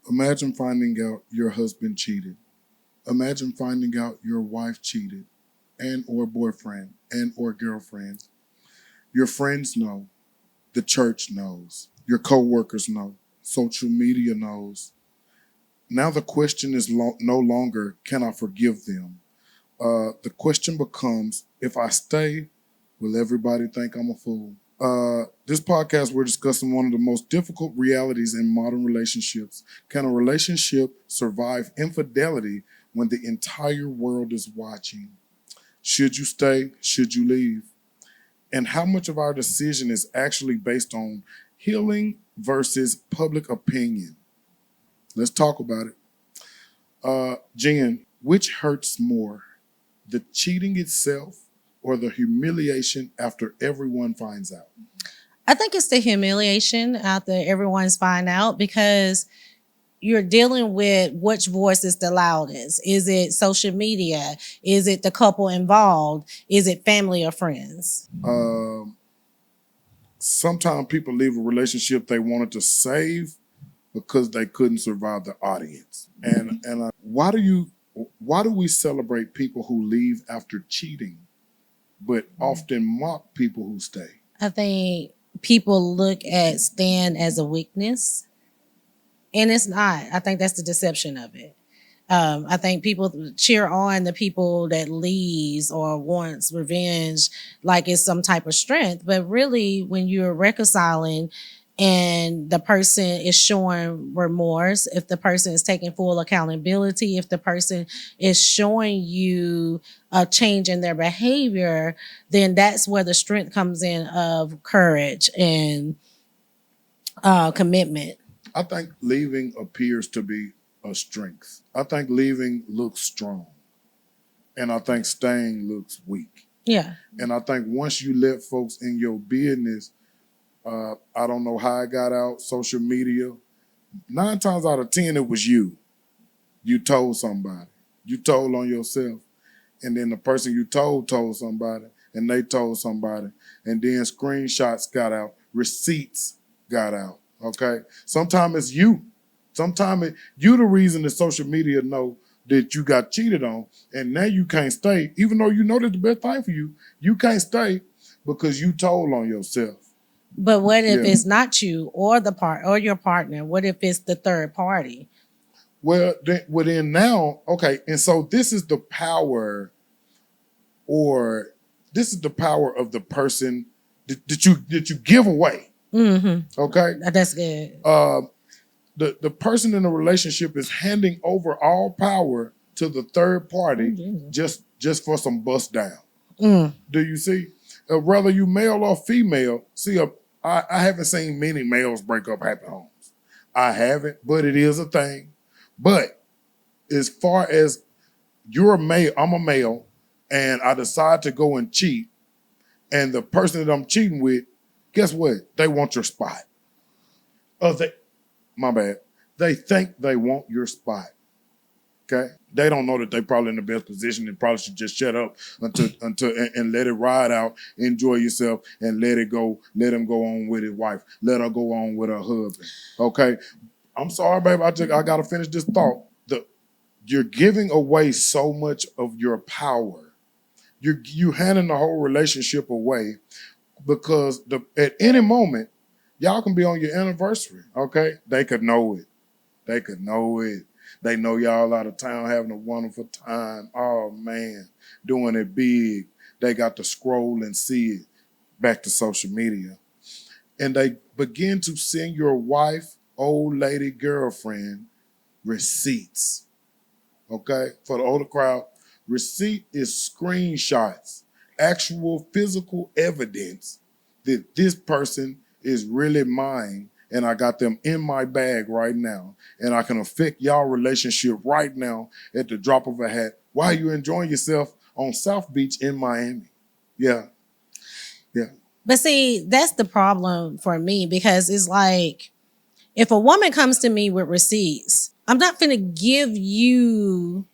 Imagine finding out your husband cheated. Imagine finding out your wife cheated and or boyfriend and or girlfriend. Your friends know. The church knows. Your coworkers know. Social media knows. Now the question is no longer, can I forgive them? The question becomes, if I stay, will everybody think I'm a fool? This podcast, we're discussing one of the most difficult realities in modern relationships. Can a relationship survive infidelity when the entire world is watching? Should you stay? Should you leave? And how much of our decision is actually based on healing versus public opinion? Let's talk about it. Jen, which hurts more, the cheating itself or the humiliation after everyone finds out? I think it's the humiliation after everyone's find out, because you're dealing with which voice is the loudest. Is it social media? Is it the couple involved? Is it family or friends? Sometimes people leave a relationship they wanted to save because they couldn't survive the audience. And why do we celebrate people who leave after cheating, but often mock people who stay? I think people look at staying as a weakness, and it's not. I think that's the deception of it. I think people cheer on the people that leaves or wants revenge like it's some type of strength. But really, when you're reconciling and the person is showing remorse, if the person is taking full accountability, if the person is showing you a change in their behavior, then that's where the strength comes in of courage and commitment. I think leaving appears to be a strength. I think leaving looks strong. And I think staying looks weak. Yeah. And I think once you let folks in your business, I don't know how it got out, social media, 9 times out of 10, it was you. You told somebody. You told on yourself. And then the person you told somebody, and they told somebody. And then screenshots got out, receipts got out, okay? Sometimes it's you. Sometimes you the reason that social media know that you got cheated on, and now you can't stay. Even though you know that's the best thing for you, you can't stay because you told on yourself. But what if it's not you or or your partner? What if it's the third party? Well, then now, okay, and so this is the power, or this is the power of the person that you give away. Mm-hmm. Okay, that's good. The person in the relationship is handing over all power to the third party just for some bust down. Do you see? Whether you male or female, see, I haven't seen many males break up happy homes. I haven't, but it is a thing. But as far as you're a male, I'm a male, and I decide to go and cheat, and the person that I'm cheating with, guess what? They want your spot. My bad. They think they want your spot. Okay? They don't know that they probably in the best position and probably should just shut up until and let it ride out, enjoy yourself, and let it go. Let him go on with his wife. Let her go on with her husband. Okay? I'm sorry, babe. I gotta finish this thought. You're giving away so much of your power. You're handing the whole relationship away because at any moment, y'all can be on your anniversary, okay? They could know it. They could know it. They know y'all out of town having a wonderful time. Oh, man, doing it big. They got to scroll and see it. Back to social media. And they begin to send your wife, old lady, girlfriend, receipts, okay? For the older crowd, receipt is screenshots, actual physical evidence that this person is really mine, and I got them in my bag right now, and I can affect y'all relationship right now at the drop of a hat while you're enjoying yourself on South Beach in Miami. Yeah. But see, that's the problem for me, because it's like, if a woman comes to me with receipts, I'm not going to give you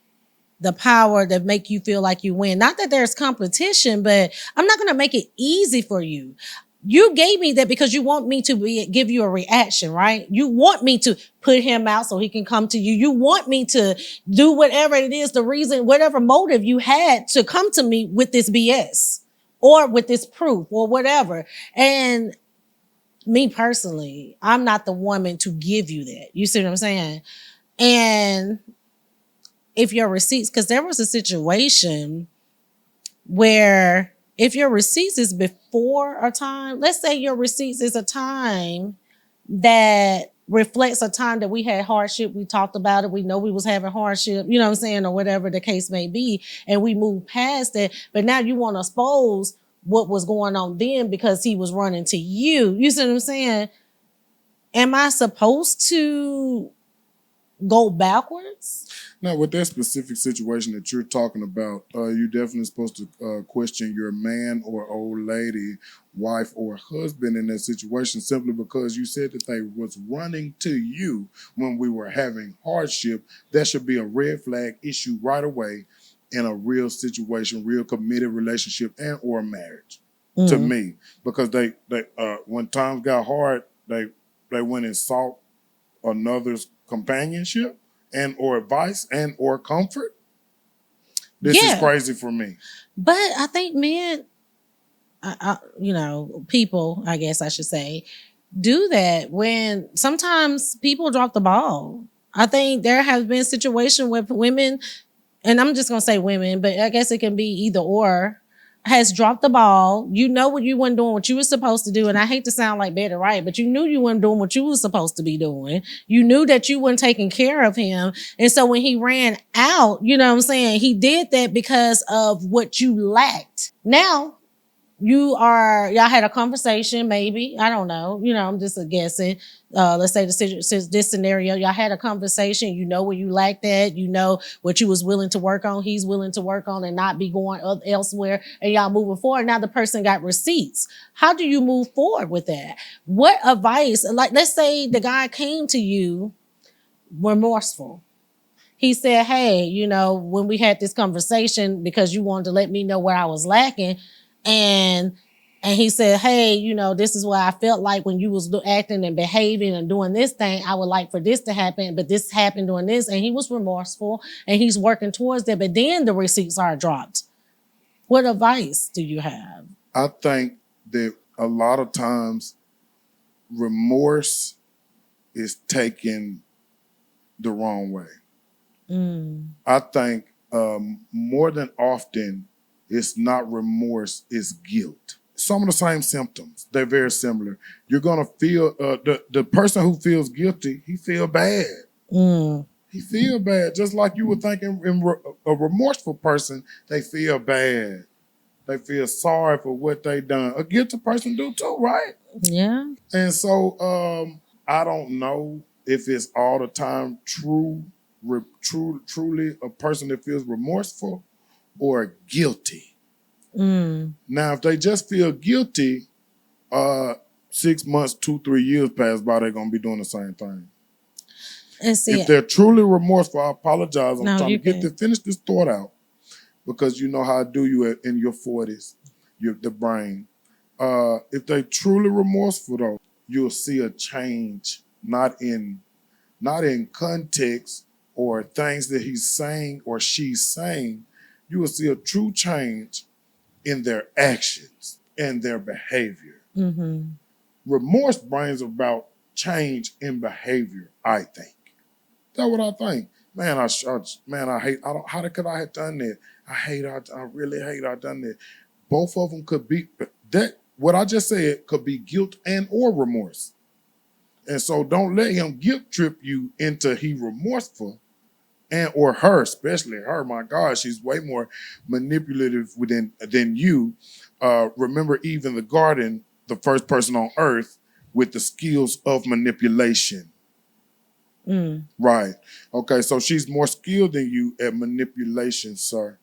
the power to make you feel like you win. Not that there's competition, but I'm not going to make it easy for you. You gave me that because you want me to give you a reaction, right? You want me to put him out so he can come to you. You want me to do whatever it is, the reason, whatever motive you had to come to me with this BS or with this proof or whatever. And me personally, I'm not the woman to give you that. You see what I'm saying? And if your receipts, because there was a situation where if your receipts is before a time, let's say your receipts is a time that reflects a time that we had hardship, we talked about it, we know we was having hardship, you know what I'm saying, or whatever the case may be, and we moved past it, but now you want to expose what was going on then because he was running to you. You see what I'm saying? Am I supposed to go backwards? Now, with that specific situation that you're talking about, you're definitely supposed to question your man or old lady, wife or husband in that situation, simply because you said that they was running to you when we were having hardship. That should be a red flag issue right away in a real situation, real committed relationship and or marriage. To me, because they when times got hard, they went and sought another's companionship and or advice and or comfort. This is crazy for me. But I think men, people, I guess I should say, do that when sometimes people drop the ball. I think there have been situations where women, and I'm just gonna say women, but I guess it can be either or, has dropped the ball. You know what you weren't doing what you were supposed to do. And I hate to sound like better, right? But you knew you weren't doing what you were supposed to be doing. You knew that you weren't taking care of him. And so when he ran out, you know what I'm saying? He did that because of what you lacked. Now, y'all had a conversation, maybe. I don't know. I'm just guessing. Let's say this scenario, y'all had a conversation. You know where you lacked at. You know what you was willing to work on. He's willing to work on and not be going elsewhere. And y'all moving forward. Now the person got receipts. How do you move forward with that? What advice? Like, let's say the guy came to you remorseful. He said, hey, when we had this conversation, because you wanted to let me know where I was lacking, and he said, hey, this is what I felt like when you was acting and behaving and doing this thing. I would like for this to happen, but this happened doing this. And he was remorseful and he's working towards that. But then the receipts are dropped. What advice do you have? I think that a lot of times remorse is taken the wrong way. I think more than often it's not remorse, it's guilt. Some of the same symptoms, they're very similar. You're gonna feel the person who feels guilty, he feel bad. He feel bad, just like you were thinking. A remorseful person, they feel bad. They feel sorry for what they done. A guilty person do too, right? Yeah. And so I don't know if it's all the time truly a person that feels remorseful or guilty. Now, if they just feel guilty, 6 months, 2-3 years pass by, they're gonna be doing the same thing. And see, if they're truly remorseful, I apologize. I'm trying to finish this thought out, because you know how I do you in your 40s, the brain. If they truly remorseful though, you'll see a change, not in context or things that he's saying or she's saying. You will see a true change in their actions and their behavior. Remorse brings about change in behavior, I think. That's what I think. Man, I hate. How could I have done that? I really hate I done that. Both of them could be that. What I just said could be guilt and or remorse. And so don't let him guilt trip you into he remorseful, and or her, especially her. My God, she's way more manipulative than you. Remember Eve in the garden, the first person on earth with the skills of manipulation. Right. Okay, so she's more skilled than you at manipulation, sir.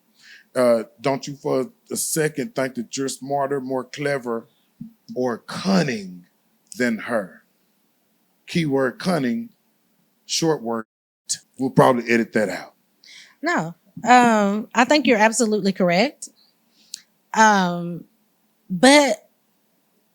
Don't you for a second think that you're smarter, more clever, or cunning than her. Keyword cunning, short word. We'll probably edit that out. No, I think you're absolutely correct. But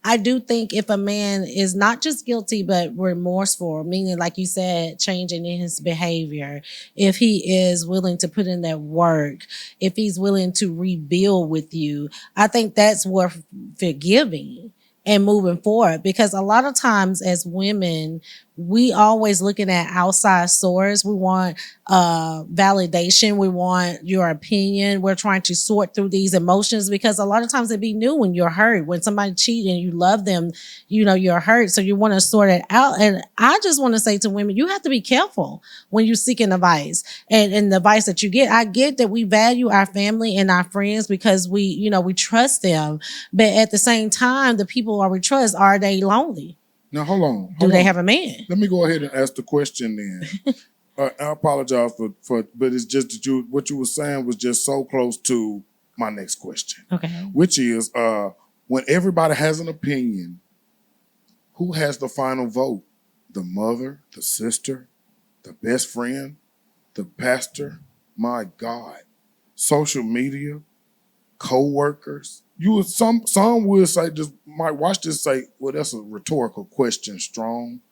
I do think if a man is not just guilty but remorseful, meaning like you said, changing in his behavior, if he is willing to put in that work, if he's willing to rebuild with you, I think that's worth forgiving and moving forward. Because a lot of times as women, we always looking at outside source. We want validation. We want your opinion. We're trying to sort through these emotions because a lot of times it be new when you're hurt. When somebody cheats and you love them, you know, you're hurt. So you want to sort it out. And I just want to say to women, you have to be careful when you're seeking advice and the advice that you get. I get that we value our family and our friends because we, you know, we trust them. But at the same time, the people we trust, are they lonely? Now, hold on. Do they have a man? Let me go ahead and ask the question then. I apologize but it's just that what you were saying was just so close to my next question. Okay. Which is, when everybody has an opinion, who has the final vote? The mother, the sister, the best friend, the pastor? My God. Social media, co-workers. Some would say, just might watch this say, well, that's a rhetorical question, Strong.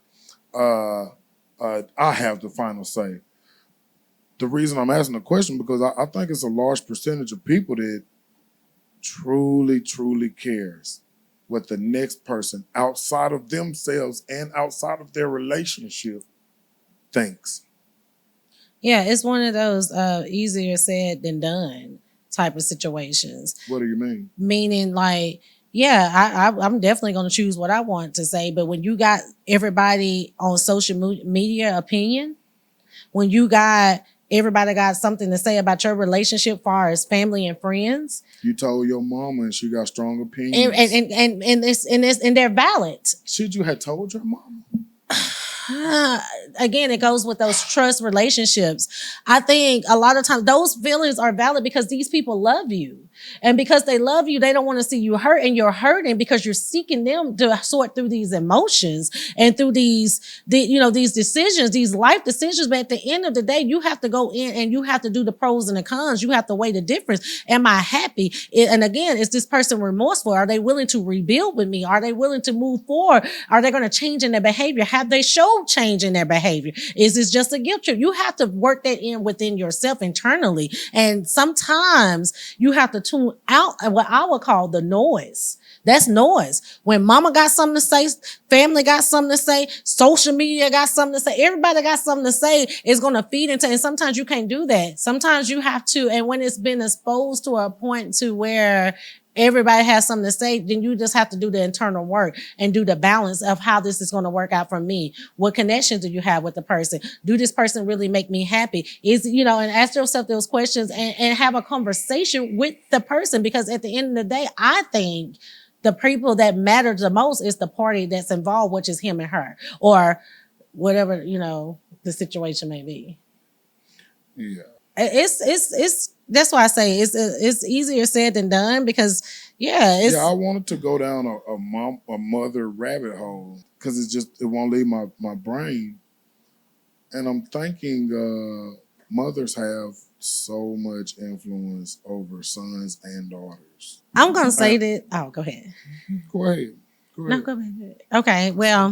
I have the final say. The reason I'm asking the question because I think it's a large percentage of people that truly, truly cares what the next person outside of themselves and outside of their relationship thinks. Yeah, it's one of those easier said than done type of situations. What do you mean? Meaning like, yeah, I'm definitely going to choose what I want to say. But when you got everybody on social media opinion, when you got everybody got something to say about your relationship far as family and friends. You told your mama and she got strong opinions. And they're valid. Should you have told your mama? Again, it goes with those trust relationships. I think a lot of times those feelings are valid because these people love you. And because they love you, they don't want to see you hurt, and you're hurting because you're seeking them to sort through these emotions and through these decisions, these life decisions. But at the end of the day, you have to go in and you have to do the pros and the cons. You have to weigh the difference. Am I happy? And again, is this person remorseful? Are they willing to rebuild with me? Are they willing to move forward? Are they going to change in their behavior? Have they showed change in their behavior? Is this just a guilt trip? You have to work that in within yourself internally. And sometimes you have to tune out what I would call the noise. That's noise. When mama got something to say, family got something to say, social media got something to say, everybody got something to say, it's going to feed into, and sometimes you can't do that. Sometimes you have to, and when it's been exposed to a point to where everybody has something to say, then you just have to do the internal work and do the balance of how this is going to work out for me. What connection do you have with the person? Do this person really make me happy? And ask yourself those questions and have a conversation with the person, because at the end of the day, I think the people that matter the most is the party that's involved, which is him and her, or whatever, the situation may be. Yeah. It's that's why I say it's easier said than done, because I wanted to go down a mother rabbit hole because it won't leave my brain, and I'm thinking mothers have so much influence over sons and daughters. I'm gonna say that. Oh, go ahead. Go ahead. No, go ahead. Okay, well,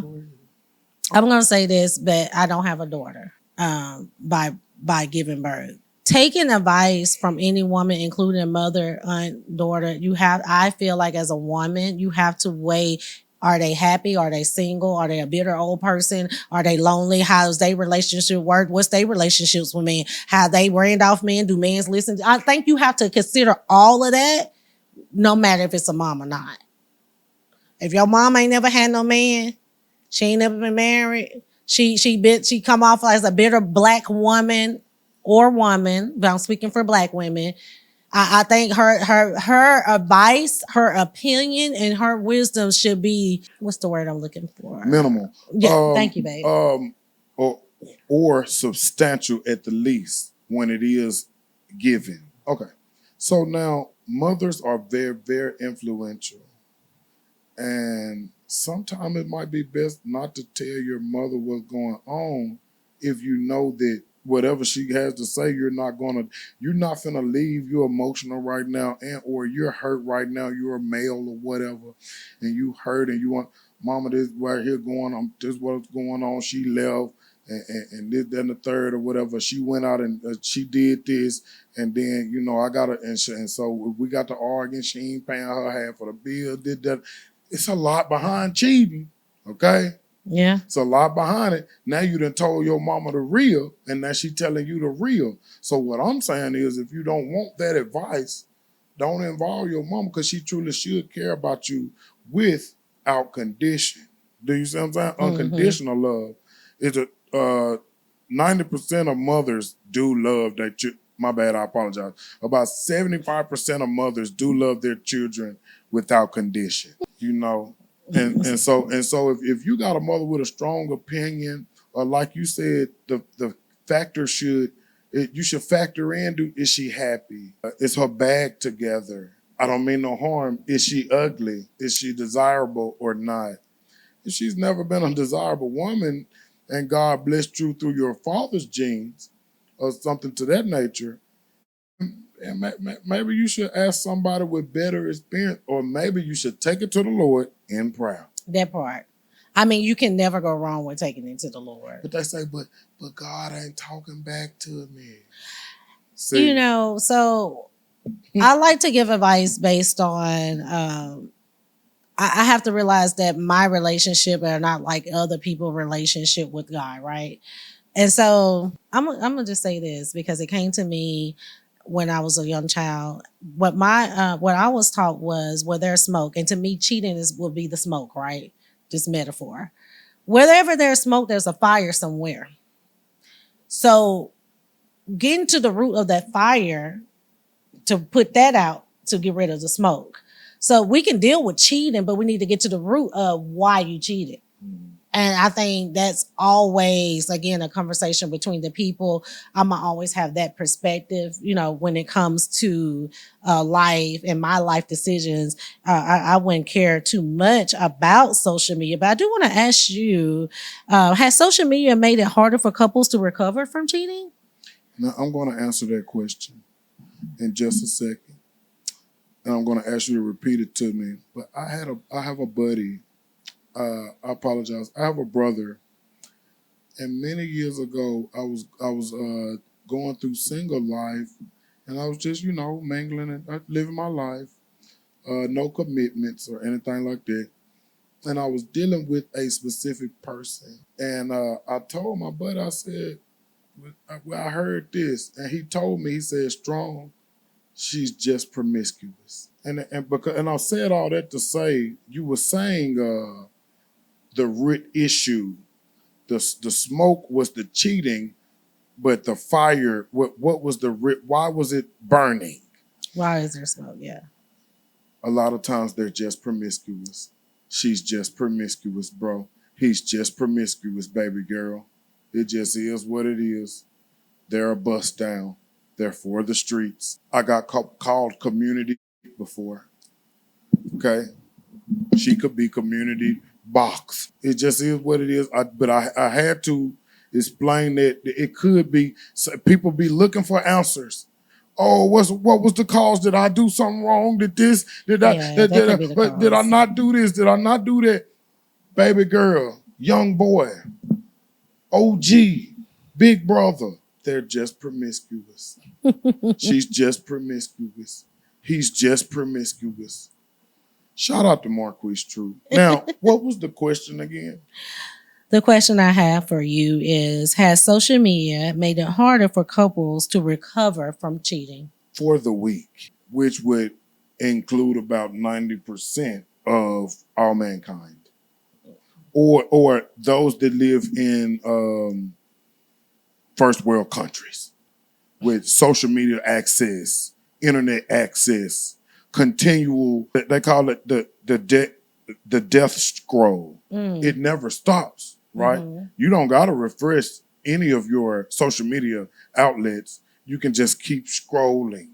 I'm gonna say this, but I don't have a daughter. By giving birth. Taking advice from any woman, including mother, aunt, daughter, I feel like as a woman, you have to weigh, are they happy? Are they single? Are they a bitter old person? Are they lonely? How's their relationship work? What's their relationships with men? How they brand off men? Do men listen? I think you have to consider all of that, no matter if it's a mom or not. If your mom ain't never had no man, she ain't never been married, she come off as a bitter black woman, but I'm speaking for black women. I think her advice, her opinion, and her wisdom should be, what's the word I'm looking for? Minimal. Yeah, thank you, babe. Or substantial at the least when it is given. Okay. So now mothers are very, very influential. And sometimes it might be best not to tell your mother what's going on if you know that whatever she has to say, you're not finna leave. You're emotional right now, and or you're hurt right now. You're a male or whatever, and you hurt and you want, mama, this right here going on. This what's going on. She left. And this, then the third or whatever, she went out and she did this, and then I got her, and so we got to arguing. She ain't paying her half of the bill. Did that? It's a lot behind cheating, okay? Yeah. It's a lot behind it. Now you done told your mama the real, and now she telling you the real. So what I'm saying is, if you don't want that advice, don't involve your mama, because she truly should care about you without condition. Do you see what I'm saying? Unconditional love is 90% of mothers do love their children. My bad, I apologize. About 75% of mothers do love their children without condition. And so if you got a mother with a strong opinion, or like you said, the factor you should factor in, is she happy? Is her bag together? I don't mean no harm. Is she ugly? Is she desirable or not? If she's never been a desirable woman, and God blessed you through your father's genes or something to that nature, and maybe you should ask somebody with better experience, or maybe you should take it to the Lord in prayer. That part. I mean, you can never go wrong with taking it to the Lord. But they say, but God ain't talking back to me. See? So I like to give advice based on I have to realize that my relationship are not like other people's relationship with God, right? And so I'm gonna just say this, because it came to me when I was a young child. What I was taught was, where there's smoke, and to me, cheating will be the smoke, right? Just metaphor. Wherever there's smoke, there's a fire somewhere. So getting to the root of that fire to put that out to get rid of the smoke. So we can deal with cheating, but we need to get to the root of why you cheated. And I think that's always, again, a conversation between the people. I'm going to always have that perspective, when it comes to life and my life decisions. I wouldn't care too much about social media, but I do want to ask you, has social media made it harder for couples to recover from cheating? Now, I'm going to answer that question in just a second. And I'm going to ask you to repeat it to me. But I have a buddy. I apologize. I have a brother, and many years ago, I was going through single life, and I was just mingling and living my life, no commitments or anything like that. And I was dealing with a specific person, and I told my buddy, I said, "Well, I heard this," and he told me, he said, "Strong, she's just promiscuous." And I said all that to say, you were saying the root issue, the smoke was the cheating, but the fire, what was the root? Why was it burning? Why is there smoke? Yeah. A lot of times they're just promiscuous. She's just promiscuous, bro. He's just promiscuous, baby girl. It just is what it is. They're a bust down. They're for the streets. I got called community before. Okay? She could be community box. It just is what it is. But I had to explain that it could be, so people be looking for answers. Oh, what was the cause? Did I do something wrong? Did I not do this? Did I not do that? Baby girl, young boy, OG, big brother, they're just promiscuous. She's just promiscuous. He's just promiscuous. Shout out to Marquise True. Now, what was the question again? The question I have for you is, has social media made it harder for couples to recover from cheating? For the weak, which would include about 90% of all mankind. Or those that live in first world countries with social media access, internet access, continual, they call it the death scroll. It never stops, right? Mm-hmm. You don't got to refresh any of your social media outlets. You can just keep scrolling.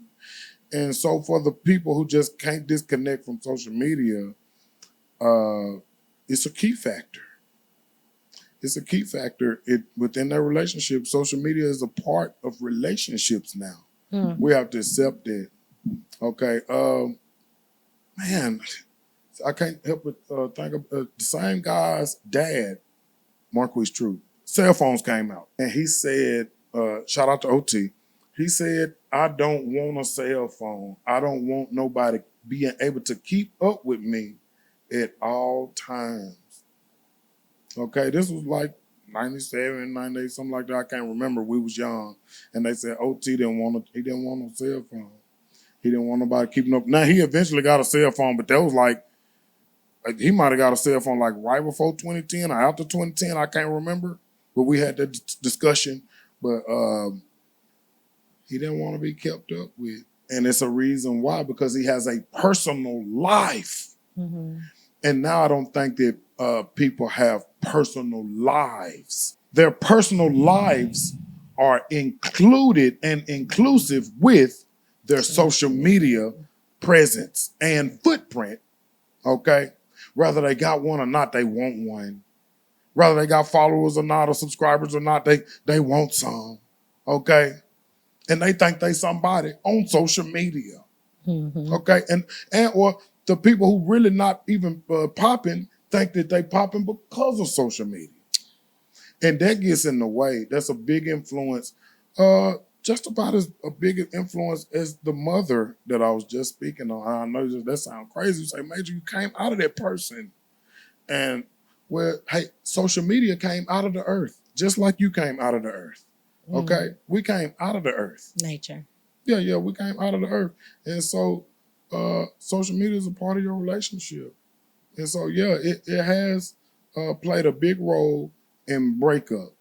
And so for the people who just can't disconnect from social media, it's a key factor. It's a key factor within their relationship. Social media is a part of relationships now. We have to accept it. Okay. Man, I can't help but think of the same guy's dad, Marquise True. Cell phones came out, and he said, shout out to OT. He said, I don't want a cell phone. I don't want nobody being able to keep up with me at all times. Okay, this was like 97, 98, something like that. I can't remember. We was young. And they said OT didn't want no cell phone. He didn't want nobody keeping up. Now, he eventually got a cell phone, but that was like, he might have got a cell phone like right before 2010 or after 2010. I can't remember. But we had that discussion. But he didn't want to be kept up with. And it's a reason why, because he has a personal life. And now I don't think that people have personal lives. Their personal lives are included and inclusive with their social media presence and footprint, okay? Whether they got one or not, they want one. Whether they got followers or not, or subscribers or not, they want some, okay? And they think they somebody on social media, okay? And or the people who really not even popping think that they popping because of social media. And that gets in the way. That's a big influence, just about as a big influence as the mother that I was just speaking on. I know that sounds crazy. You say, Major, you came out of that person. And hey, social media came out of the earth, just like you came out of the earth. Okay? We came out of the earth. Nature. Yeah, we came out of the earth. And so social media is a part of your relationship. And so, yeah, it has played a big role in breakup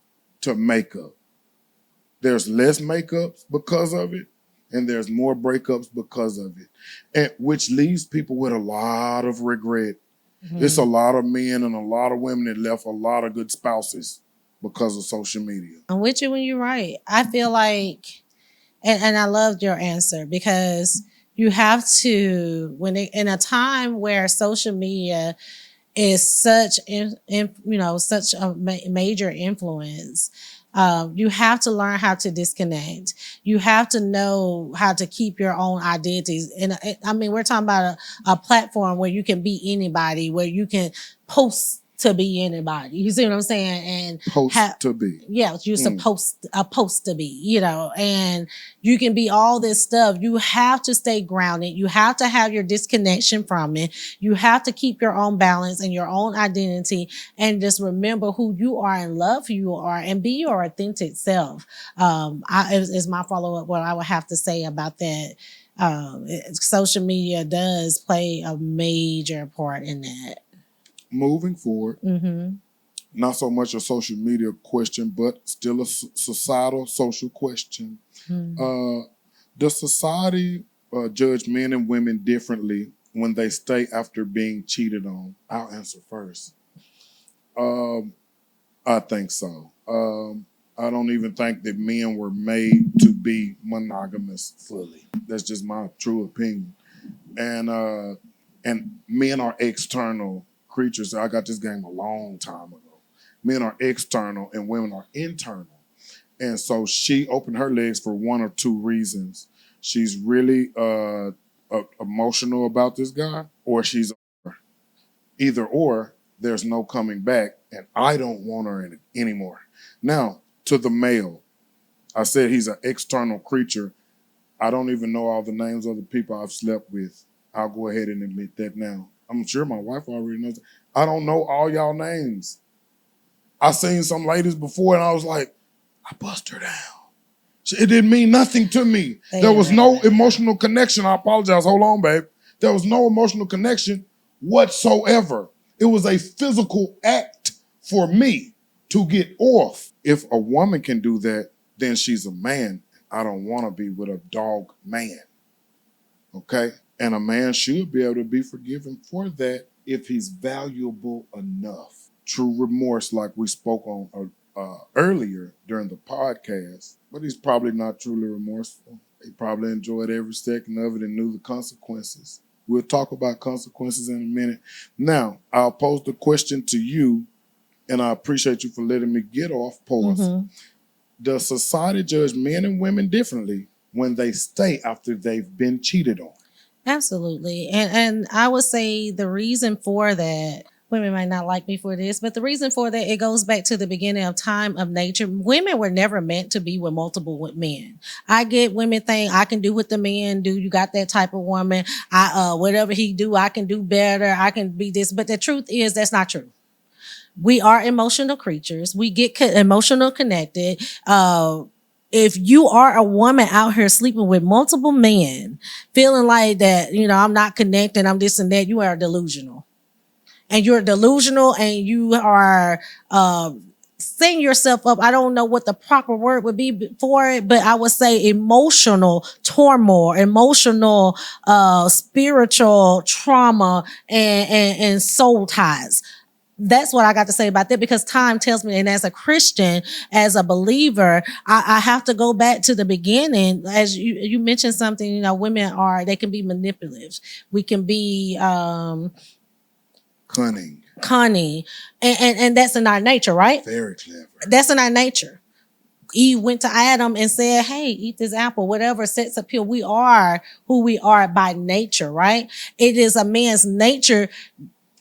to makeup. There's less makeups because of it, and there's more breakups because of it, and which leaves people with a lot of regret. It's a lot of men and a lot of women that left a lot of good spouses because of social media. I'm with you when you're right. I feel like, and I loved your answer, because you have to, in a time where social media is such such a major influence, you have to learn how to disconnect. You have to know how to keep your own identities. And I mean, we're talking about a platform where you can be anybody, where you can post to be anybody. You see what I'm saying? And to be. Yeah, you're supposed to be, and you can be all this stuff. You have to stay grounded. You have to have your disconnection from it. You have to keep your own balance and your own identity, and just remember who you are and love who you are and be your authentic self. Is my follow-up what I would have to say about that. Social media does play a major part in that. Moving forward, not so much a social media question, but still a societal social question. Does society judge men and women differently when they stay after being cheated on? I'll answer first. I think so. I don't even think that men were made to be monogamous fully. That's just my true opinion. And men are external creatures. I got this game a long time ago. Men are external and women are internal. And so she opened her legs for one or two reasons. She's really emotional about this guy, or she's either or, there's no coming back, and I don't want her anymore. Now, to the male, I said he's an external creature. I don't even know all the names of the people I've slept with. I'll go ahead and admit that now. I'm sure my wife already knows. I don't know all y'all names. I seen some ladies before and I was like, I bust her down. It didn't mean nothing to me. There was no emotional connection. I apologize. Hold on, babe. There was no emotional connection whatsoever. It was a physical act for me to get off. If a woman can do that, then she's a man. I don't want to be with a dog man. Okay? And a man should be able to be forgiven for that if he's valuable enough. True remorse, like we spoke on earlier during the podcast, but he's probably not truly remorseful. He probably enjoyed every second of it and knew the consequences. We'll talk about consequences in a minute. Now, I'll pose the question to you. and I appreciate you for letting me get off. Pause. Mm-hmm. Does society judge men and women differently when they stay after they've been cheated on? Absolutely. And I would say the reason for that, women might not like me for this, but the reason for that, it goes back to the beginning of time of nature. Women were never meant to be with multiple men. I get women think I can do what the man do. You got that type of woman. Whatever he do, I can do better. I can be this. But the truth is that's not true. We are emotional creatures. We get emotional connected. If you are a woman out here sleeping with multiple men, feeling like that, I'm not connected, I'm this and that, you are delusional. And you're delusional and you are setting yourself up. I don't know what the proper word would be for it, but I would say emotional turmoil, emotional, spiritual trauma and soul ties. That's what I got to say about that, because time tells me, and as a Christian, as a believer, I have to go back to the beginning. As you mentioned something, women they can be manipulative. We can be Cunning. And that's in our nature, right? Very clever. That's in our nature. Eve went to Adam and said, hey, eat this apple, whatever sets appeal. We are who we are by nature, right? It is a man's nature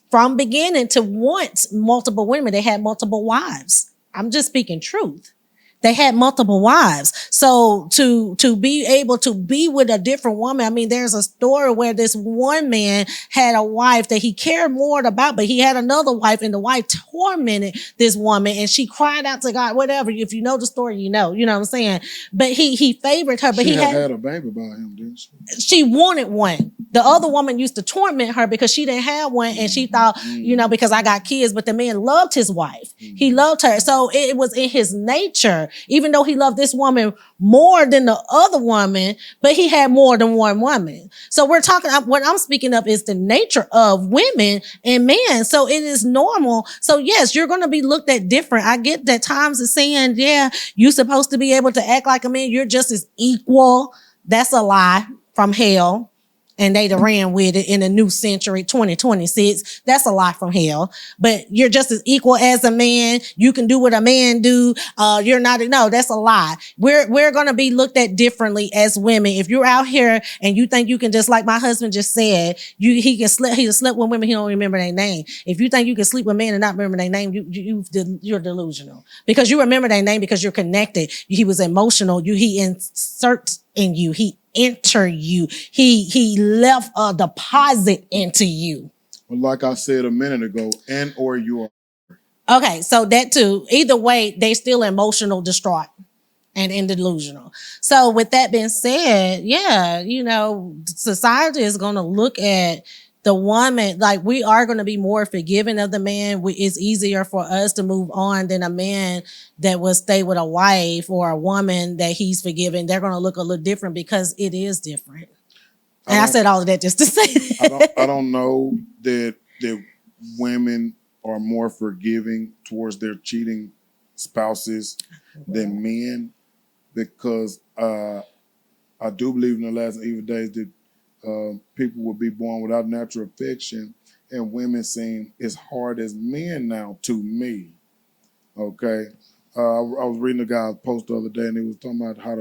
from beginning to want multiple women. They had multiple wives. I'm just speaking truth. They had multiple wives. So to be able to be with a different woman, I mean, there's a story where this one man had a wife that he cared more about, but he had another wife, and the wife tormented this woman, and she cried out to God, whatever. If you know the story, you know what I'm saying? But he favored her, but she he had a baby by him, didn't she? She wanted one. The other woman used to torment her because she didn't have one, and she thought, because I got kids, but the man loved his wife. He loved her. So it was in his nature, even though he loved this woman more than the other woman, but he had more than one woman. So we're talking, what I'm speaking of is the nature of women and men. So it is normal. So yes, you're going to be looked at different. I get that times is saying, yeah, you're supposed to be able to act like a man. You're just as equal. That's a lie from hell. And they ran with it in the new century, 2026. That's a lie from hell. But you're just as equal as a man. You can do what a man do. You're not. No, that's a lie. We're going to be looked at differently as women. If you're out here and you think you can, just like my husband just said, he can sleep with women, he don't remember their name. If you think you can sleep with men and not remember their name, you're delusional, because you remember their name because you're connected. He was emotional. He inserts in you. He enter you. He left a deposit into you. Well, like I said a minute ago, and or you are. Okay, so that too. Either way, they still emotional distraught and delusional. So with that being said, yeah, society is going to look at the woman, like, we are going to be more forgiving of the man. It's easier for us to move on than a man that will stay with a wife or a woman that he's forgiven. They're going to look a little different because it is different. And I said all of that just to say that. I don't know that women are more forgiving towards their cheating spouses than men, because I do believe in the last evil days that people will be born without natural affection, and women seem as hard as men now to me. Okay. I was reading a guy's post the other day, and he was talking about how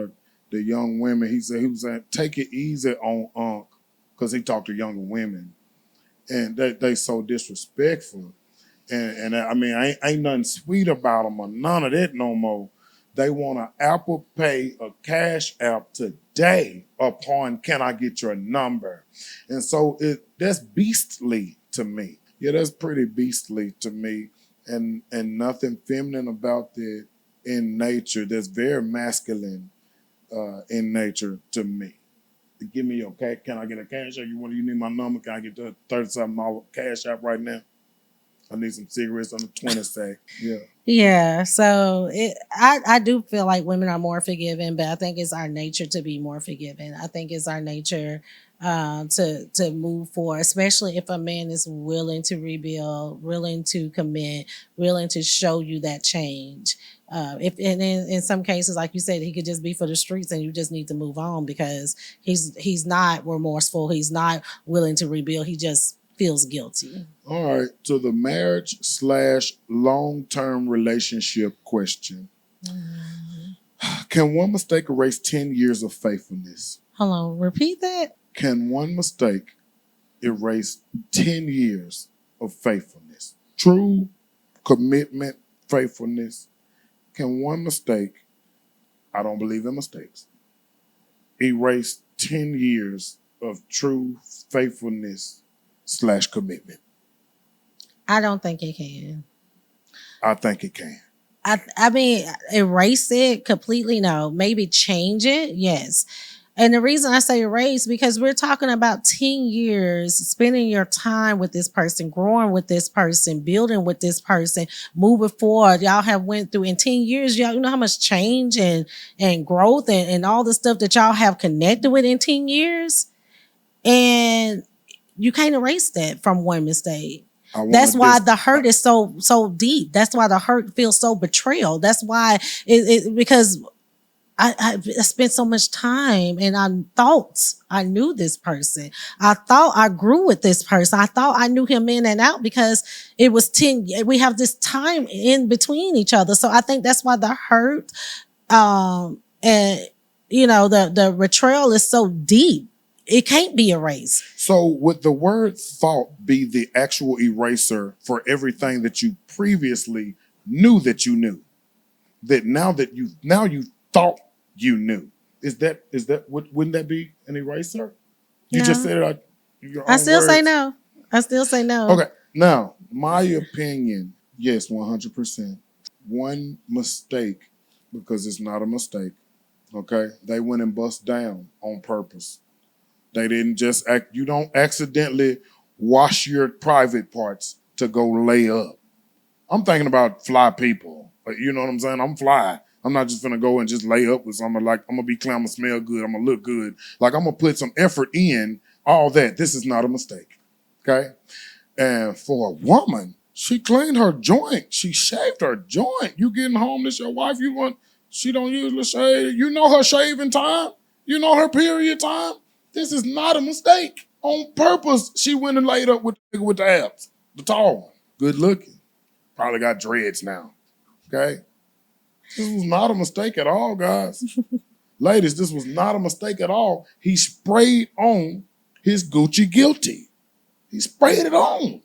the young women, he was saying, take it easy on Unc, because he talked to younger women, and they so disrespectful. And I mean, ain't nothing sweet about them or none of that no more. They want an Apple Pay, a Cash App today upon, can I get your number? And so that's beastly to me. Yeah, that's pretty beastly to me. And nothing feminine about that in nature. That's very masculine in nature to me. Give me your cash. Can I get a cash app? You need my number? Can I get the $30-something cash app right now? I need some cigarettes on the 20 sack. Yeah. Yeah. So I do feel like women are more forgiving, but I think it's our nature to be more forgiving. I think it's our nature to move forward, especially if a man is willing to rebuild, willing to commit, willing to show you that change. If and in some cases, like you said, he could just be for the streets, and you just need to move on because he's not remorseful. He's not willing to rebuild. He just feels guilty. All right, to the marriage / long-term relationship question. Can one mistake erase 10 years of faithfulness? Hold on, repeat that. Can one mistake erase 10 years of faithfulness? True commitment, faithfulness. Can one mistake, I don't believe in mistakes, erase 10 years of true faithfulness / commitment? I don't think it can. I think it can. I mean, erase it completely. No, maybe change it. Yes. And the reason I say erase because we're talking about 10 years spending your time with this person, growing with this person, building with this person, moving forward. Y'all have went through in 10 years, y'all, you know how much change and growth and all the stuff that y'all have connected with in 10 years. And you can't erase that from one mistake. That's why the hurt is so deep. That's why the hurt feels so betrayal. That's why because I spent so much time and I thought I knew this person. I thought I grew with this person. I thought I knew him in and out because it was 10. We have this time in between each other. So I think that's why the hurt, and the betrayal is so deep. It can't be erased. So would the word thought be the actual eraser for everything that you previously knew that you knew? That now you thought you knew. Wouldn't that be an eraser? You just said it. I still say no. I still say no. Okay. Now, my opinion, yes, 100%. One mistake, because it's not a mistake. Okay. They went and bust down on purpose. They didn't just act. You don't accidentally wash your private parts to go lay up. I'm thinking about fly people. You know what I'm saying? I'm fly. I'm not just gonna go and just lay up with someone. Like, I'm gonna be clean, I'm gonna smell good, I'm gonna look good. Like, I'm gonna put some effort in all that. This is not a mistake. Okay? And for a woman, she cleaned her joint. She shaved her joint. You getting home, this your wife, she don't usually shave. You know her shaving time. You know her period time. This is not a mistake. On purpose, she went and laid up with the abs, the tall one. Good looking. Probably got dreads now. Okay? This was not a mistake at all, guys. Ladies, this was not a mistake at all. He sprayed on his Gucci guilty. He sprayed it on.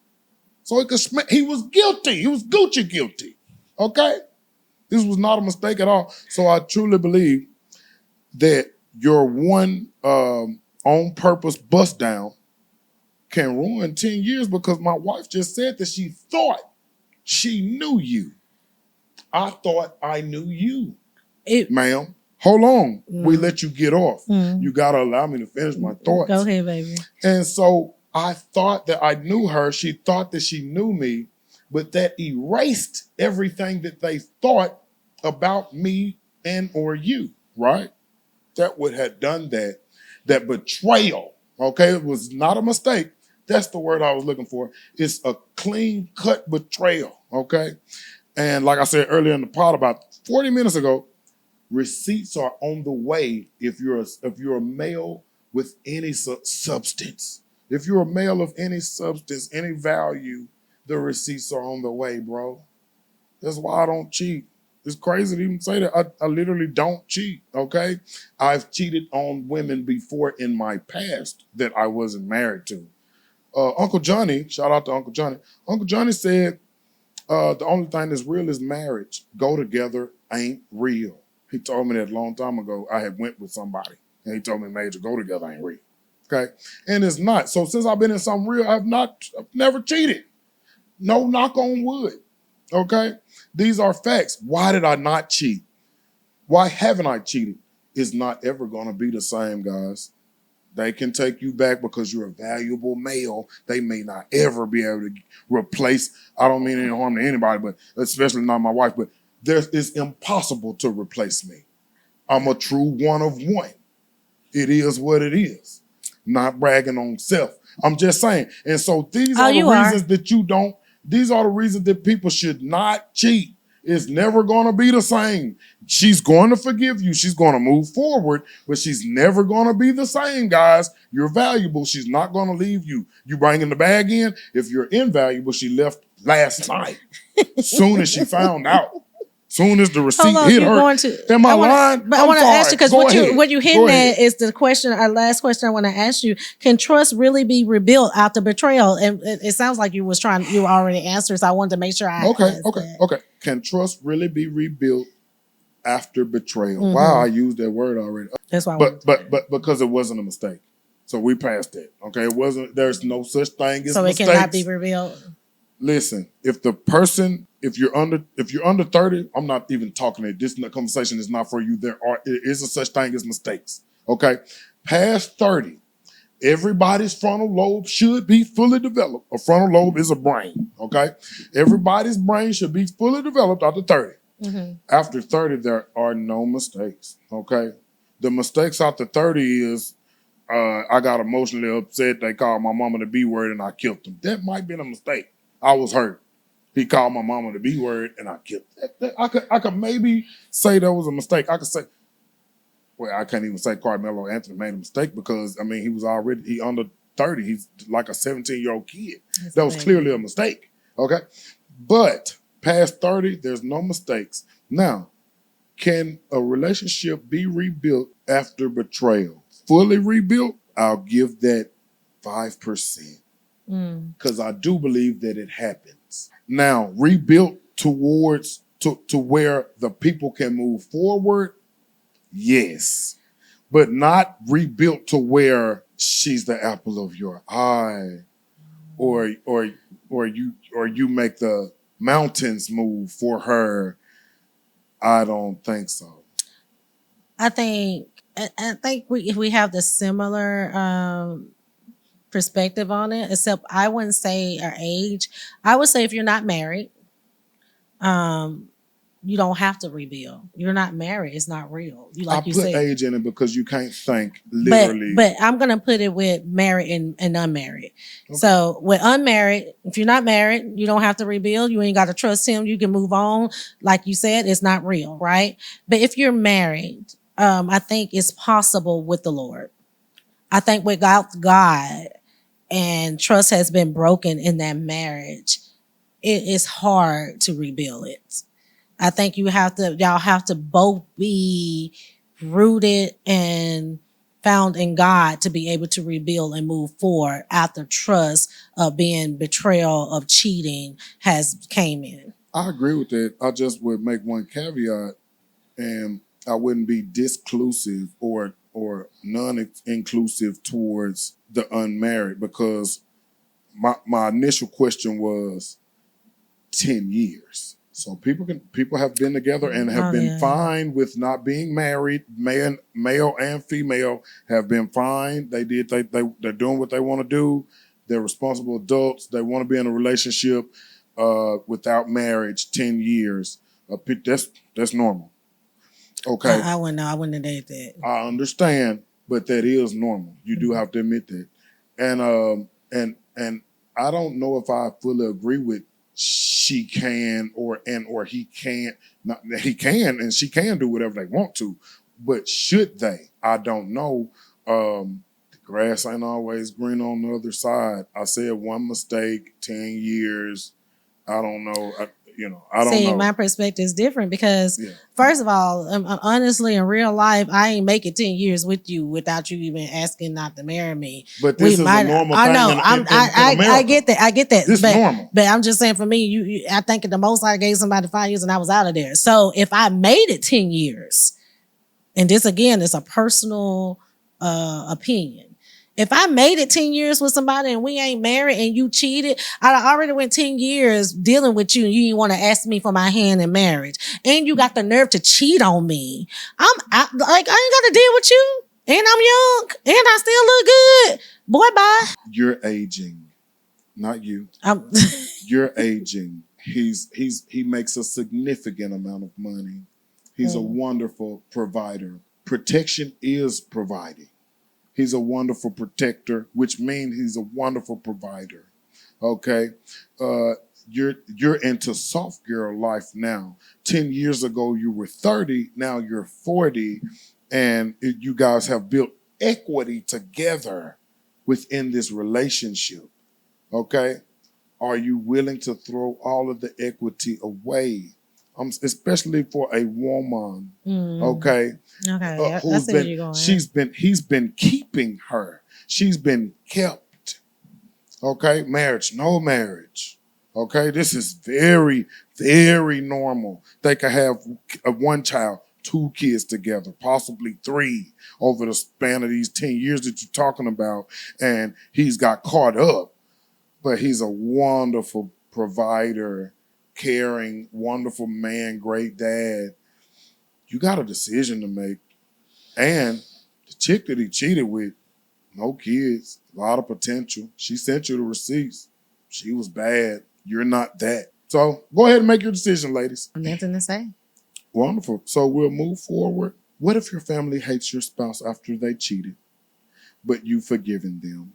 So it could smell. He was guilty. He was Gucci guilty. Okay? This was not a mistake at all. So I truly believe that your one on purpose bust down can ruin 10 years because my wife just said that she thought she knew you. I thought I knew you. Ma'am, hold on. We let you get off. You got to allow me to finish my thoughts. Go ahead, baby. And so I thought that I knew her. She thought that she knew me, but that erased everything that they thought about me and or you, right? That would have done that. That betrayal, okay? It was not a mistake. That's the word I was looking for. It's a clean cut betrayal, okay? And like I said earlier in the pod about 40 minutes ago, receipts are on the way if you're a male with any substance. If you're a male of any substance, any value, the receipts are on the way, bro. That's why I don't cheat. It's crazy to even say that. I literally don't cheat, okay? I've cheated on women before in my past that I wasn't married to. Uncle Johnny, shout out to Uncle Johnny. Uncle Johnny said, the only thing that's real is marriage. Go together ain't real. He told me that a long time ago. I had went with somebody, and he told me, Major, go together ain't real, okay? And it's not. So since I've been in something real, I've never cheated. No knock on wood. Okay? These are facts. Why did I not cheat? Why haven't I cheated? It's not ever going to be the same, guys. They can take you back because you're a valuable male. They may not ever be able to replace, I don't mean any harm to anybody, but especially not my wife, but it's impossible to replace me. I'm a true one of one. It is what it is. Not bragging on self. I'm just saying. And so these are the reasons that you don't. These are the reasons that people should not cheat. It's never going to be the same. She's going to forgive you. She's going to move forward, but she's never going to be the same, guys. You're valuable. She's not going to leave you. You bringing the bag in. If you're invaluable, she left last night. Soon as she found out. Soon as the receipt hit her. Am I lying? But I want to ask you, because what you hitting at is the question, our last question I want to ask you. Can trust really be rebuilt after betrayal? And it sounds like you already answered, so I wanted to make sure I Okay. Can trust really be rebuilt after betrayal? Mm-hmm. Wow, I used that word already. That's why. But because it wasn't a mistake. So we passed that. Okay. It wasn't, there's no such thing as mistakes. So it cannot be rebuilt. Listen, if you're under 30, I'm not even talking to this conversation is not for you. There is a such thing as mistakes. Okay. Past 30, everybody's frontal lobe should be fully developed. A frontal lobe is a brain. Okay. Everybody's brain should be fully developed after 30. Mm-hmm. After 30, there are no mistakes. Okay. The mistakes after 30 is I got emotionally upset. They called my mama the B word and I killed them. That might be a mistake. I was hurt. He called my mama the B word and I killed him. I could maybe say that was a mistake. I could say, well, I can't even say Carmelo Anthony made a mistake because, I mean, he under 30. He's like a 17-year-old kid. That was clearly a mistake. Okay. But past 30, there's no mistakes. Now, can a relationship be rebuilt after betrayal? Fully rebuilt? I'll give that 5%. Because I do believe that it happens. Now, rebuilt towards to where the people can move forward, yes. But not rebuilt to where she's the apple of your eye, or you make the mountains move for her. I don't think so. I think we have the similar perspective on it, except I wouldn't say our age. I would say if you're not married, you don't have to rebuild. You're not married. It's not real. I put age in it because you can't think literally. But I'm going to put it with married and unmarried. Okay. So with unmarried, if you're not married, you don't have to rebuild. You ain't got to trust him. You can move on. Like you said, it's not real, right? But if you're married, I think it's possible with the Lord. I think without God, and trust has been broken in that marriage, it is hard to rebuild it. I think y'all have to both be rooted and found in God to be able to rebuild and move forward after trust of being betrayal, of cheating has came in. I agree with that. I just would make one caveat, and I wouldn't be disclusive or non-inclusive towards the unmarried, because my initial question was 10 years. So people have been together and have been fine with not being married. Male and female have been fine. They're doing what they want to do. They're responsible adults. They want to be in a relationship without marriage. 10 years. That's normal. Okay. I wouldn't have dated that. I understand, but that is normal. You do have to admit that. And I don't know if I fully agree with she can or he can't. Not, he can and she can do whatever they want to, but should they? I don't know. The grass ain't always green on the other side. I said one mistake, 10 years. I don't know. I don't know. My perspective is different because, first of all, honestly, in real life, I ain't make it 10 years with you without you even asking not to marry me. But this is a normal thing. I know. I get that. I get that. This is normal. But I'm just saying, for me, I think at the most I gave somebody 5 years and I was out of there. So if I made it 10 years, and this again is a personal opinion. If I made it 10 years with somebody and we ain't married and you cheated, I already went 10 years dealing with you and you didn't want to ask me for my hand in marriage. And you got the nerve to cheat on me. I ain't got to deal with you. And I'm young. And I still look good. Boy, bye. You're aging. Not you. You're aging. He makes a significant amount of money. He's a wonderful provider. Protection is providing. He's a wonderful protector, which means he's a wonderful provider. Okay. you're into soft girl life now. 10 years ago you were 30, now you're 40, and you guys have built equity together within this relationship. Okay? Are you willing to throw all of the equity away? Especially for a woman, okay, Okay, I who's see where been you're going. he's been keeping her. She's been kept. Okay, marriage, no marriage. Okay, this is very, very normal. They could have one child, two kids together, possibly three over the span of these 10 years that you're talking about, and he's got caught up. But he's a wonderful provider, caring, wonderful man, great dad. You got a decision to make. And the chick that he cheated with, no kids, a lot of potential. She sent you the receipts. She was bad. You're not that. So go ahead and make your decision, ladies. Nothing to say. Wonderful. So we'll move forward. What if your family hates your spouse after they cheated, but you've forgiven them?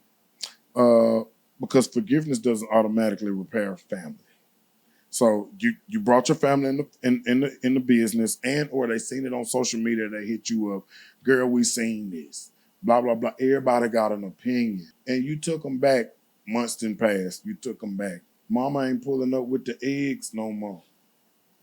Because forgiveness doesn't automatically repair a family. So you brought your family in the business, and or they seen it on social media. They hit you up, girl. We seen this. Blah blah blah. Everybody got an opinion, and you took them back. Months didn't pass. You took them back. Mama ain't pulling up with the eggs no more.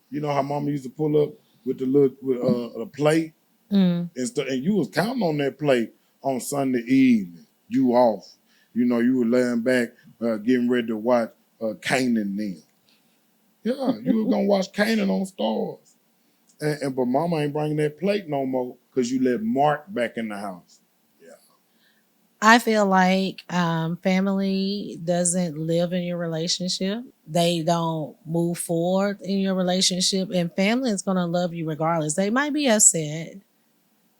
You know how Mama used to pull up with the little the plate and stuff, and you was counting on that plate on Sunday evening. You off. You know you were laying back, getting ready to watch Kanan then. Yeah, you were gonna watch Kanan on Stars, and but Mama ain't bringing that plate no more because you let Mark back in the house. Yeah, I feel like family doesn't live in your relationship. They don't move forward in your relationship, and family is going to love you regardless. They might be upset.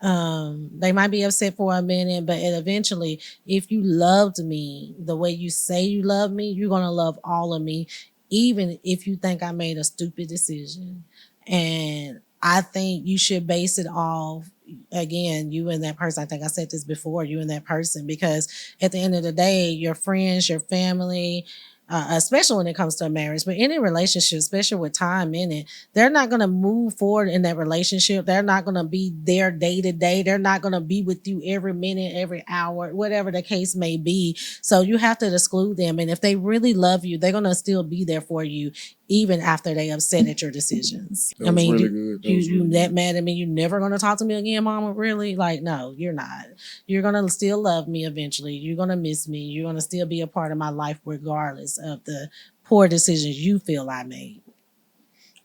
They might be upset for a minute, but eventually, if you loved me the way you say you love me, you're going to love all of me, even if you think I made a stupid decision. And I think you should base it off, again, you and that person. I think I said this before, you and that person, because at the end of the day, your friends, your family, especially when it comes to a marriage, but any relationship, especially with time in it, they're not going to move forward in that relationship. They're not going to be there day to day. They're not going to be with you every minute, every hour, whatever the case may be. So you have to exclude them. And if they really love you, they're going to still be there for you, even after they upset at your decisions. that was really good. You that mad at me? You never going to talk to me again, Mama? Really? Like, no, you're not. You're going to still love me eventually. You're going to miss me. You're going to still be a part of my life regardless of the poor decisions you feel I made.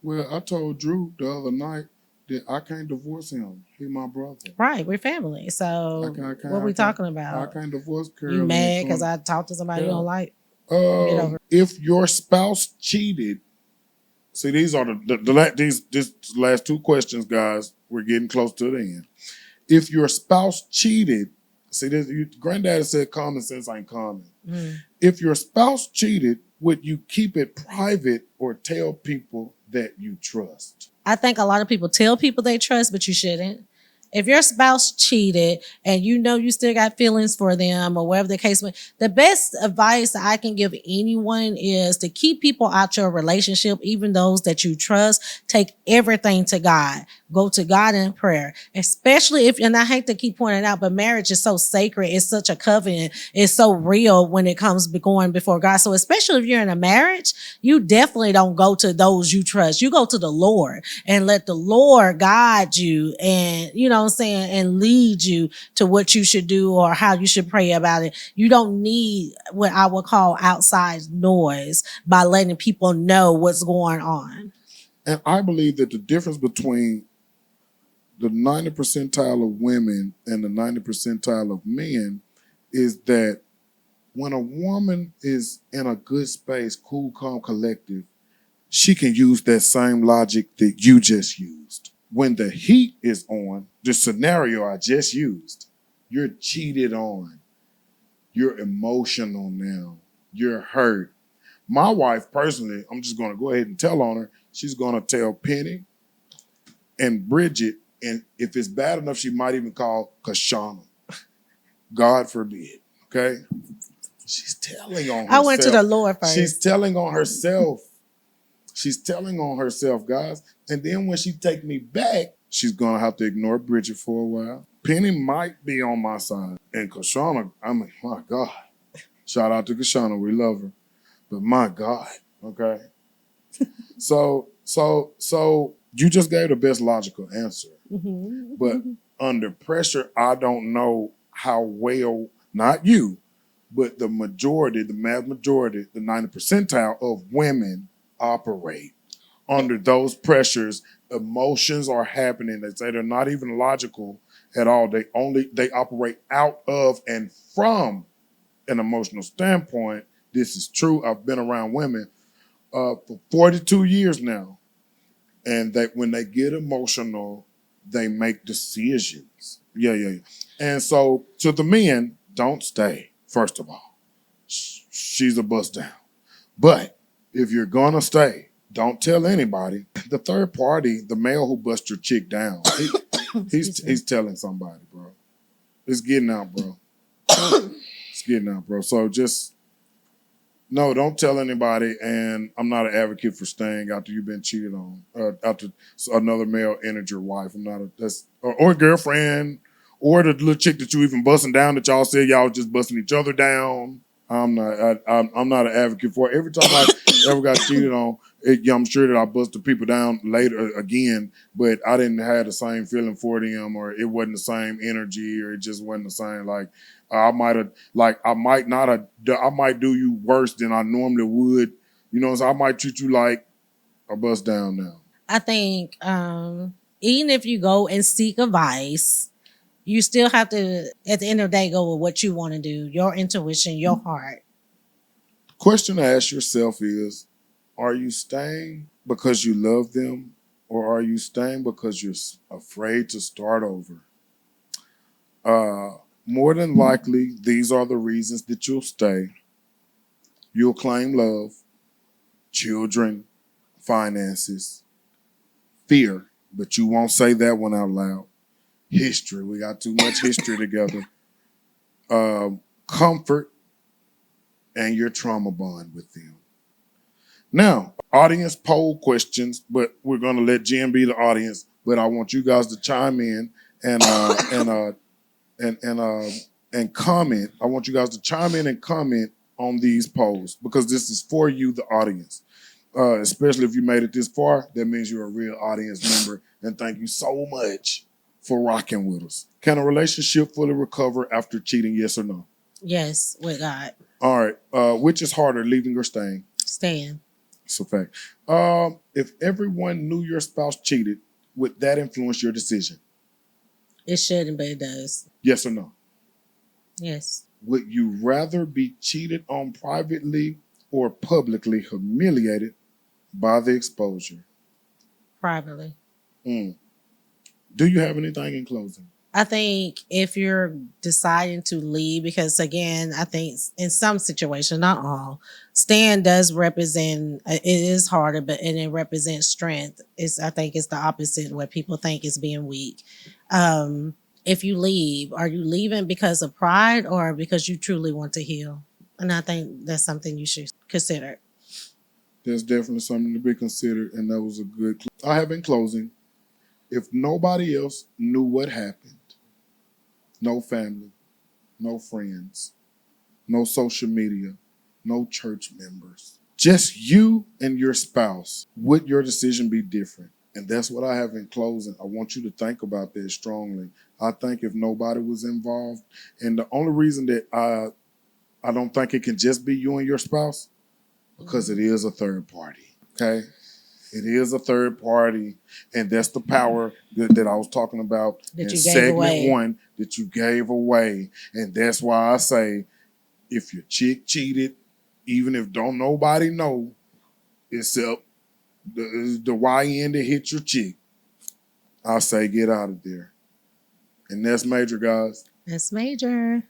Well, I told Drew the other night that I can't divorce him. He my brother. Right, we're family. So what are we talking about? I can't divorce Curly. You mad because I talked to somebody you don't like? If your spouse cheated, see, these are these last two questions, guys. We're getting close to the end. If your spouse cheated, see, Granddaddy said common sense ain't common. If your spouse cheated, would you keep it private or tell people that you trust? I think a lot of people tell people they trust, but you shouldn't. If your spouse cheated and you know you still got feelings for them or whatever the case may be, the best advice I can give anyone is to keep people out your relationship, even those that you trust. Take everything to God. Go to God in prayer, especially if, and I hate to keep pointing out, but marriage is so sacred. It's such a covenant. It's so real when it comes going before God. So especially if you're in a marriage, you definitely don't go to those you trust. You go to the Lord and let the Lord guide you and, you know what I'm saying, and lead you to what you should do or how you should pray about it. You don't need what I would call outside noise by letting people know what's going on. And I believe that the difference between the 90 percentile of women and the 90 percentile of men is that when a woman is in a good space, cool, calm, collective, she can use that same logic that you just used. When the heat is on, the scenario I just used, you're cheated on. You're emotional now. You're hurt. My wife, personally, I'm just going to go ahead and tell on her. She's going to tell Penny and Bridget, and if it's bad enough, she might even call Kashana. God forbid, okay? She's telling on herself. I went to the Lord first. She's telling on herself. She's telling on herself, guys. And then when she take me back, she's going to have to ignore Bridget for a while. Penny might be on my side. And Kashana, I mean, my God. Shout out to Kashana. We love her. But my God, okay? So you just gave the best logical answer. But under pressure, I don't know how well, not you, but the majority, the mass majority, the 90 percentile of women operate under those pressures. Emotions are happening. They say they're not even logical at all. They operate out of and from an emotional standpoint. This is true. I've been around women for 42 years now. And when they get emotional, they make decisions. Yeah. And so to the men, don't stay, first of all. She's a bust down. But if you're going to stay, don't tell anybody. The third party, the male who busts your chick down, he's telling somebody, bro. It's getting out, bro. It's getting out, bro. So just, no, don't tell anybody. And I'm not an advocate for staying after you've been cheated on, after another male entered your wife. I'm not or girlfriend, or the little chick that you even busting down that y'all said y'all just busting each other down. I'm not an advocate for it. Every time I ever got cheated on, I'm sure that I busted people down later again, but I didn't have the same feeling for them, or it wasn't the same energy, or it just wasn't the same. Like I might do you worse than I normally would. You know, so I might treat you like a bust down now. I think even if you go and seek advice, you still have to, at the end of the day, go with what you want to do, your intuition, your heart. Question to ask yourself is, are you staying because you love them, or are you staying because you're afraid to start over? More than likely, these are the reasons that you'll stay. You'll claim love, children, finances, fear, but you won't say that one out loud. History, we got too much history together. Comfort, and your trauma bond with them. Now, audience poll questions, but we're going to let Jen be the audience. But I want you guys to chime in and comment. I want you guys to chime in and comment on these polls, because this is for you, the audience. Especially if you made it this far, that means you're a real audience member. And thank you so much for rocking with us. Can a relationship fully recover after cheating? Yes or no? Yes, with God. All right. Which is harder, leaving or staying? Staying. It's a fact. If everyone knew your spouse cheated, would that influence your decision? It shouldn't, but it does. Yes or no? Yes. Would you rather be cheated on privately or publicly humiliated by the exposure? Privately. Do you have anything in closing? I think if you're deciding to leave, because again, I think in some situations, not all, staying does represent, it is harder, but and it represents strength. I think it's the opposite of what people think is being weak. If you leave, are you leaving because of pride or because you truly want to heal? And I think that's something you should consider. There's definitely something to be considered, and that was a good. I have in closing, if nobody else knew what happened, no family, no friends, no social media, no church members, just you and your spouse, would your decision be different? And that's what I have in closing. I want you to think about that strongly. I think if nobody was involved, and the only reason that I don't think it can just be you and your spouse, because it is a third party, okay? It is a third party, and that's the power that I was talking about in segment 1 that you gave away. And that's why I say, if your chick cheated, even if don't nobody know, except the YN that hit your chick, I say get out of there. And that's major, guys. That's major.